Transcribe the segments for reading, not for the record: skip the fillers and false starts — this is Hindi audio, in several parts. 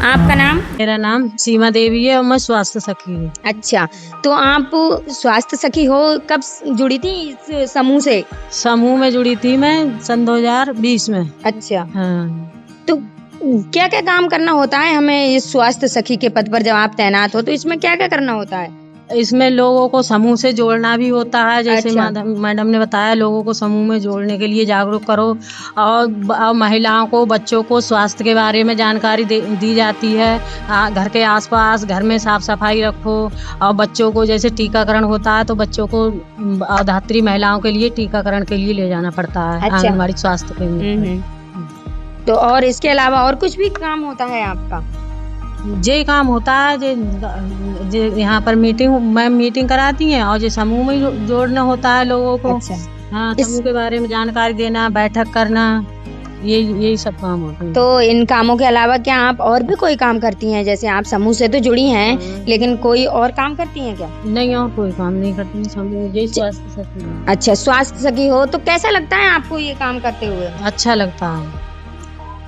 आपका नाम? मेरा नाम सीमा देवी है और मैं स्वास्थ्य सखी हूँ। अच्छा, तो आप स्वास्थ्य सखी हो, कब जुड़ी थी इस समूह से? समूह में जुड़ी थी मैं सन 2020 में। अच्छा, हाँ। तो क्या क्या काम करना होता है हमें इस स्वास्थ्य सखी के पद पर जब आप तैनात हो, तो इसमें क्या क्या करना होता है? इसमें लोगों को समूह से जोड़ना भी होता है, जैसे अच्छा। मैडम ने बताया, लोगों को समूह में जोड़ने के लिए जागरूक करो और महिलाओं को, बच्चों को स्वास्थ्य के बारे में जानकारी दी जाती है। घर के आसपास, घर में साफ सफाई रखो और बच्चों को जैसे टीकाकरण होता है तो बच्चों को धात्री महिलाओं के लिए टीकाकरण के लिए ले जाना पड़ता है। अच्छा। आंगनबाड़ी स्वास्थ्य केंद्र। तो और इसके अलावा और कुछ भी काम होता है आपका? ये काम होता है जो यहाँ पर मैम मीटिंग कराती हैं और जो समूह में जोड़ना होता है लोगों को। अच्छा। हाँ, समूह के बारे में जानकारी देना, बैठक करना, यही सब काम होते हैं। तो इन कामों के अलावा क्या आप और भी कोई काम करती हैं? जैसे आप समूह से तो जुड़ी हैं, लेकिन कोई और काम करती हैं क्या? नहीं, और कोई काम नहीं करती, समूह यही स्वास्थ्य सखी है। अच्छा, स्वास्थ्य सखी हो तो कैसा लगता है आपको ये काम करते हुए? अच्छा लगता है।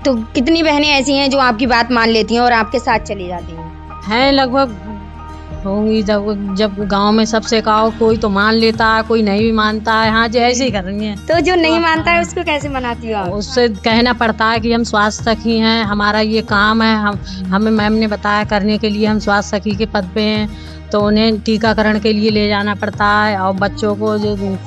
तो कितनी बहनें ऐसी हैं जो आपकी बात मान लेती हैं और आपके साथ चली जाती हैं? है लगभग होंगी। जब गांव में सबसे कहो, कोई तो मान लेता है, कोई नहीं भी मानता है। हाँ, जो ऐसे ही कर रही है। तो जो नहीं मानता है उसको कैसे मनाती हो आप? उससे कहना पड़ता है कि हम स्वास्थ्य सखी हैं, हमारा ये काम है, हमें मैम ने बताया करने के लिए, हम स्वास्थ्य सखी के पद पे हैं, तो उन्हें टीकाकरण के लिए ले जाना पड़ता है और बच्चों को जो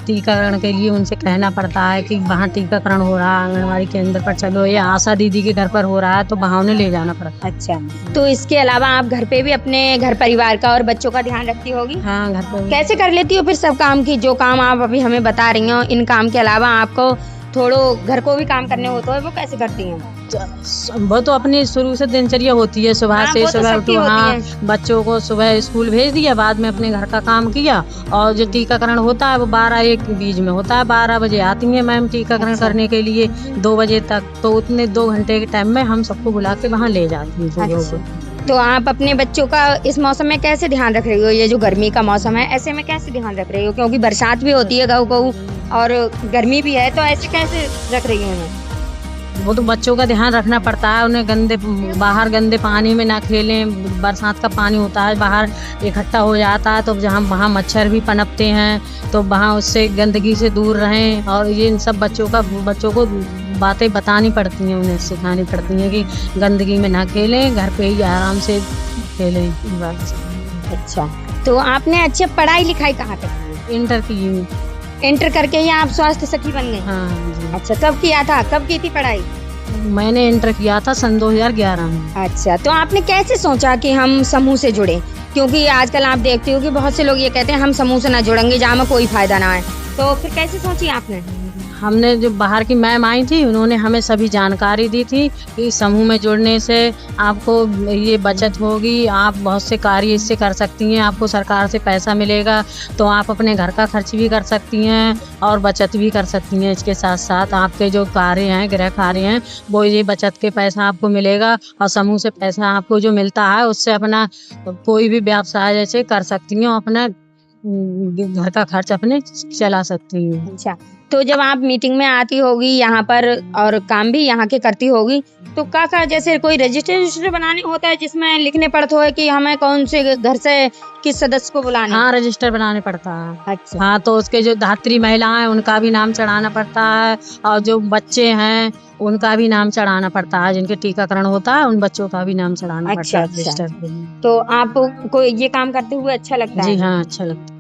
टीकाकरण के लिए उनसे कहना पड़ता है कि वहाँ टीकाकरण हो रहा है, आंगनबाड़ी केंद्र पर चलो, या आशा दीदी के घर पर हो रहा है तो वहाँ उन्हें ले जाना पड़ता है। अच्छा, तो इसके अलावा आप घर पे भी अपने घर परिवार का और बच्चों का ध्यान रखती होगी? हाँ, घर पर। कैसे कर लेती हो फिर सब काम की? जो काम आप अभी हमें बता रही हो, इन काम के अलावा आपको थोड़ो घर को भी काम करने होते हैं, वो कैसे करती हैं? वो तो अपनी शुरू से दिनचर्या होती है, सुबह हाँ, से सुबह उठो। हाँ, बच्चों को सुबह स्कूल भेज दिया, बाद में अपने घर का काम किया और जो टीकाकरण होता है वो 12-1 बीच में होता है। 12 बजे आती है मैम टीकाकरण अच्छा। करने के लिए 2 बजे तक, तो उतने 2 घंटे के टाइम में हम सबको बुला के वहाँ ले जाती हैं। अच्छा। तो आप अपने बच्चों का इस मौसम में कैसे ध्यान रख रही हो? ये जो गर्मी का मौसम है, ऐसे में कैसे ध्यान रख रही हो? क्योंकि बरसात भी होती है गहू और गर्मी भी है, तो ऐसे कैसे रख रही हो? वो तो बच्चों का ध्यान रखना पड़ता है, उन्हें बाहर गंदे पानी में ना खेलें। बरसात का पानी होता है, बाहर इकट्ठा हो जाता है, तो जहाँ वहाँ मच्छर भी पनपते हैं, तो वहाँ उससे गंदगी से दूर रहें। और ये इन सब बच्चों को बातें बतानी पड़ती हैं, उन्हें सिखानी पड़ती हैं कि गंदगी में ना खेलें, घर पे ही आराम से खेलें। अच्छा, तो आपने अच्छी पढ़ाई लिखाई कहाँ तक की? इंटर की। इंटर करके ही आप स्वास्थ्य सखी बन गई? हाँ जी। अच्छा, कब किया था, कब की थी पढ़ाई? मैंने इंटर किया था सन 2011 में। अच्छा, तो आपने कैसे सोचा कि हम समूह से जुड़े? क्योंकि आजकल आप देखते हो कि बहुत से लोग ये कहते हैं हम समूह से ना जुड़ेंगे, जहाँ में कोई फायदा ना है, तो फिर कैसे सोची आपने? हमने जो बाहर की मैम आई थी, उन्होंने हमें सभी जानकारी दी थी कि समूह में जुड़ने से आपको ये बचत होगी, आप बहुत से कार्य इससे कर सकती हैं, आपको सरकार से पैसा मिलेगा, तो आप अपने घर का खर्च भी कर सकती हैं और बचत भी कर सकती हैं। इसके साथ साथ आपके जो कार्य हैं, गृह कार्य हैं, वो ये बचत के पैसा आपको मिलेगा और समूह से पैसा आपको जो मिलता है उससे अपना कोई भी व्यवसाय जैसे कर सकती हैं, अपना घर का खर्च अपने चला सकती हैं। अच्छा, तो जब आप मीटिंग में आती होगी यहाँ पर और काम भी यहाँ के करती होगी, तो क्या जैसे कोई रजिस्टर बनाने होता है जिसमें लिखने पड़ता है कि हमें कौन से घर से किस सदस्य को बुलाना? हाँ, रजिस्टर बनाने पड़ता है। अच्छा। हाँ, तो उसके जो धात्री महिलाएं हैं उनका भी नाम चढ़ाना पड़ता है और जो बच्चे हैं उनका भी नाम चढ़ाना पड़ता है, जिनके टीकाकरण होता है उन बच्चों का भी नाम चढ़ाना पड़ता है रजिस्टर पे। तो आपको ये काम करते हुए अच्छा लगता है? जी हाँ, अच्छा लगता है।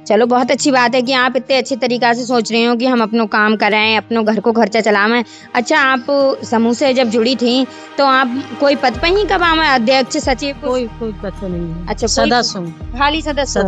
चलो, बहुत अच्छी बात है कि आप इतने अच्छे तरीका से सोच रहे हो कि हम अपनों काम करें, अपनों घर को खर्चा चलाएं। अच्छा, आप समूह से जब जुड़ी थी तो आप कोई पद पे ही कब आए? अध्यक्ष, सचिव? कोई पद पे नहीं है। अच्छा, सदस्य हूँ। खाली सदस्य?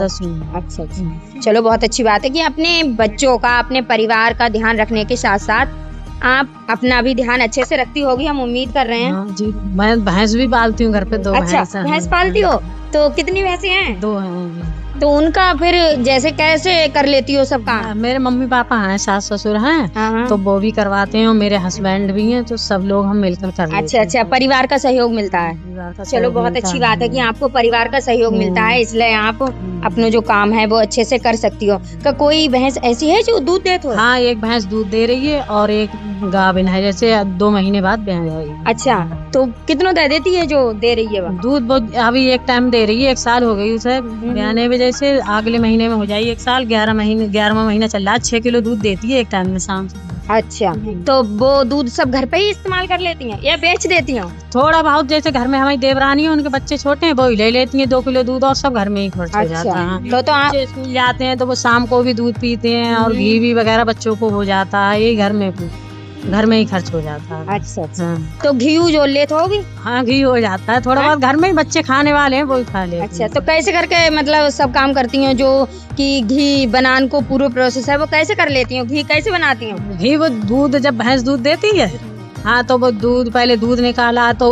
अच्छा। चलो, बहुत अच्छी बात है कि अपने बच्चों का, अपने परिवार का ध्यान रखने के साथ साथ आप अपना भी ध्यान अच्छे से रखती होगी, हम उम्मीद कर रहे हैं। हाँ जी, मैं भैंस भी पालती हूँ घर पे, 2 भैंस। अच्छा, भैंस पालती हो? तो कितनी भैंसें हैं? 2 हैं। तो उनका फिर जैसे कैसे कर लेती हो सब काम? मेरे मम्मी पापा हैं, सास ससुर हैं, हाँ। तो वो भी करवाते हैं और मेरे हस्बैंड भी हैं, तो सब लोग हम मिलकर कर लेते हैं। अच्छा, परिवार का सहयोग मिलता है। चलो, बहुत अच्छी बात है कि आपको परिवार का सहयोग मिलता है, इसलिए आप अपना जो काम है वो अच्छे से कर सकती हो। का कोई भैंस ऐसी है जो दूध देती हो? हाँ, एक भैंस दूध दे रही है और एक गाभिन है, जैसे 2 महीने बाद ब्याह जाएगी। अच्छा, तो कितना दे देती है जो दे रही है वो? दूध बहुत अभी एक टाइम दे रही है, 1 साल हो गई उसे ब्याने वजह से, अगले महीने में हो जाएगी 1 साल। 11वां महीना चल रहा है। 6 किलो दूध देती है एक टाइम में शाम से। अच्छा, तो वो दूध सब घर पे ही इस्तेमाल कर लेती हैं या बेच देती हैं? थोड़ा बहुत, जैसे घर में हमारी देवरानी है, उनके बच्चे छोटे हैं, वो ही ले लेती हैं 2 किलो दूध, और सब घर में ही खर्च हो जाता है। तो आप बच्चे स्कूल जाते हैं तो वो शाम को भी दूध पीते हैं, और घी भी वगैरह बच्चों को हो जाता है, यही घर में ही खर्च हो जाता है। अच्छा अच्छा, हाँ। तो घी जो लेते होगी? हाँ, घी हो जाता है थोड़ा बहुत, घर में ही बच्चे खाने वाले हैं वो ही खा लेते हैं। अच्छा, तो कैसे करके मतलब सब काम करती हैं? जो कि घी बनाने को पूरा प्रोसेस है वो कैसे कर लेती हैं? घी कैसे बनाती हैं? घी वो दूध, जब भैंस दूध देती है, हाँ, तो वो दूध पहले दूध निकाला तो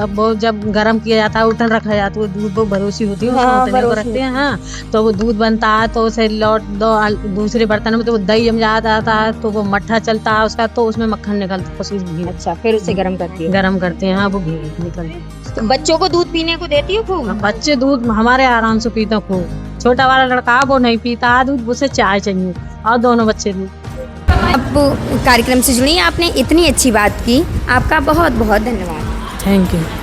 वो जब गर्म किया जाता है, उठन रखा जाता है, वो दूध वो भरोसी होती है, हाँ, उसको को रखते हैं। हाँ, तो वो दूध बनता है तो उसे लौट दो दूसरे बर्तन में, तो वो दही जम जाता है, तो वो मट्ठा चलता है उसका, तो उसमें मक्खन निकलता है, उसी घी। अच्छा, फिर उसे गर्म करती है? गर्म करते हैं, हाँ, वो घी निकलता है। तो बच्चों को दूध पीने को देती हो खूब? बच्चे दूध हमारे आराम से पीते हैं खूब। छोटा वाला लड़का वो नहीं पीता दूध, उसे चाय चाहिए, और दोनों बच्चे दूध। अब कार्यक्रम से जुड़ी आपने इतनी अच्छी बात की, आपका बहुत बहुत धन्यवाद। Thank you.